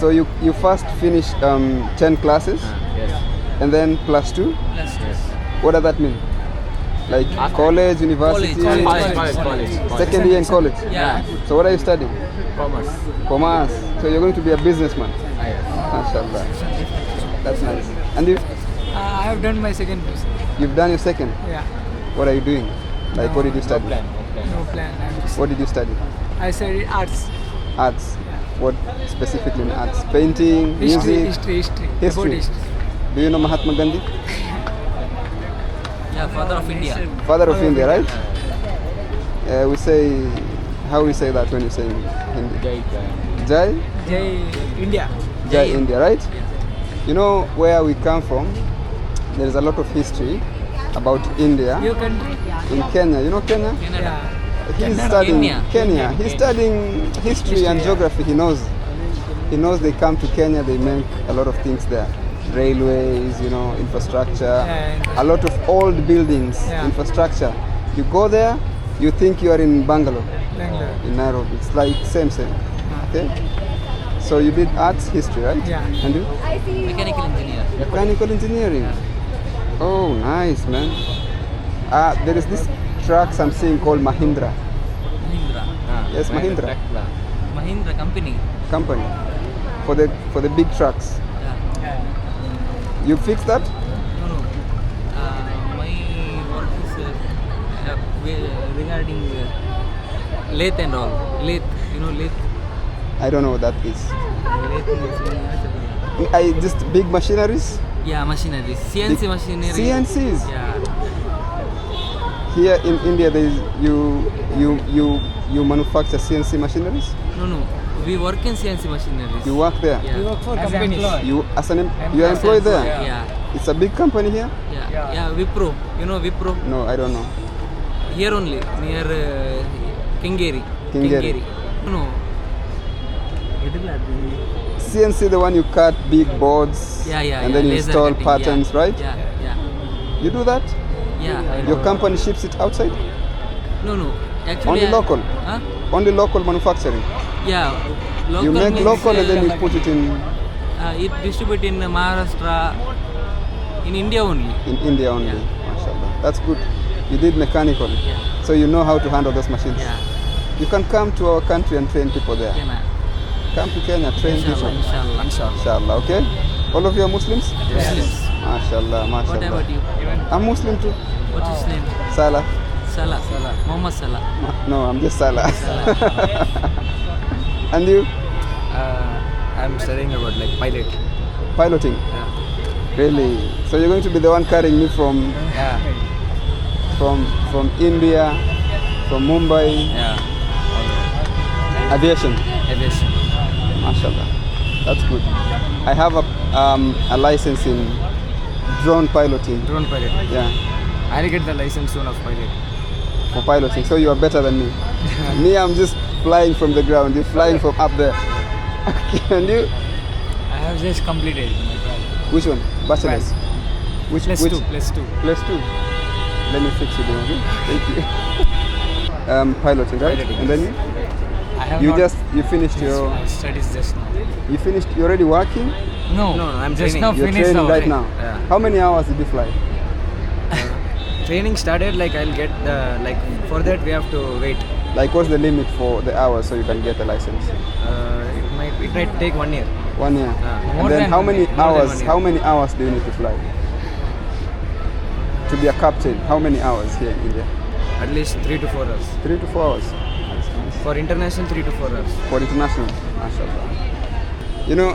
So you first finished 10 classes Yes. and then +2? Plus two. What does that mean? Like college, university? College. Second year in college? Yeah. So what are you studying? Commerce. Commerce. So you're going to be a businessman? Yes. MashaAllah. That's nice. And you, I have done my second course. you've done your second? Yeah. What are you doing? Like what did you No study? plan. No plan. I'm just, What did you study? I studied arts. Arts. What specifically in arts? Painting, music? History. About History. history. Do you know Mahatma Gandhi? Yeah, father of India. Father of India, right? We say, how we say that when you say in Hindi? Jai? Jai India. Jai India, right? You know where we come from? There is a lot of history about India Your country? in Kenya. You know Kenya? Yeah. He's studying Kenya. He's studying history and geography. He knows they come to Kenya, they make a lot of things there. Railways, infrastructure, a lot of old buildings, Yeah. infrastructure. You go there, you think you are in Bangalore, Bangalore. in Nairobi. It's like same. Okay? So you did arts, history, right? Yeah. And you? Mechanical engineer. Mechanical engineering. Oh, nice, man. There is this trucks I'm seeing called Mahindra Mahindra. Yes, Mahindra. Mahindra company. company for the big trucks. Yeah. You fix that? No. My work is regarding lathe and all. Lathe. You know lathe? I don't know what that is. Lathe is Just big machineries? yeah, machinery. CNC machinery. CNCs. Yeah. Here in India, there is you manufacture CNC machineries. No. We work in CNC machinery. You work there. Yeah. We work for companies. You you are employed there. Yeah. It's a big company here. Yeah. Wipro. You know Wipro? No, I don't know. Here only near Kengeri. Kengeri. No. CNC, the one you cut big boards. Yeah. And then you laser install cutting, patterns, right? Yeah. You do that? Yeah. I Your know. company ships it outside? No. Actually. Only local? Huh? Only local manufacturing. Yeah. Local You make means, local and then you put it in it distribute in Maharashtra, in India only. India only. Yeah. MashaAllah. That's good. You did mechanical. Yeah. So you know how to handle those machines. Yeah. You can come to our country and train people there. Okay, man. Come to Kenya, train people. Inshallah. Inshallah, okay? All of you are Muslims? Muslims. MashaAllah, What MashaAllah. about you? I'm Muslim too. What's his name? Salah. Salah. Muhammad Salah. No, I'm just Salah. And you? I'm studying about like pilot. Piloting. Yeah. Really? So you're going to be the one carrying me from India, from Mumbai, Yeah. aviation. Aviation. MashaAllah. That's good. I have a license in drone piloting. Drone pilot. Yeah, I'll get the license soon of pilot. for piloting. So you are better than me. Me, I'm just flying from the ground. You're flying from up there. And you? I have just completed. Which one? Bachelor's? Which? Plus which? two. Plus two. Let me fix it, okay? Thank you. Piloting, right? Piloting, And then you? I have You not just finished your. my studies just now. You finished. You're already working. No, No, I'm just training. now You're finished training now. right now. Yeah. How many hours did you fly? Training started like I'll get the for that we have to wait. Like, what's the limit for the hours so you can get a license? It might take 1 year. 1 year. More And then than how 1 many year. More than hours? 1 year. How many hours do you need to fly? To be a captain, how many hours here in India? At least 3 to 4 hours. 3 to 4 hours. That's nice. For international, 3 to 4 hours. For international, mashallah. You know,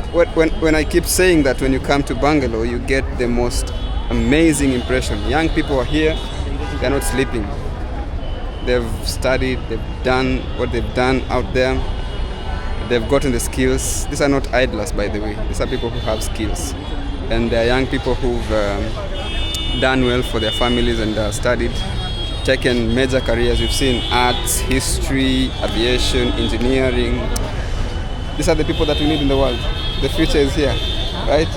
when I keep saying that when you come to Bangalore, you get the most amazing impression. Young people are here, they're not sleeping. They've studied, they've done what they've done out there. They've gotten the skills. These are not idlers, by the way. These are people who have skills. And they're young people who've done well for their families and studied, taken major careers. We've seen arts, history, aviation, engineering. These are the people that we need in the world. The future is here, right?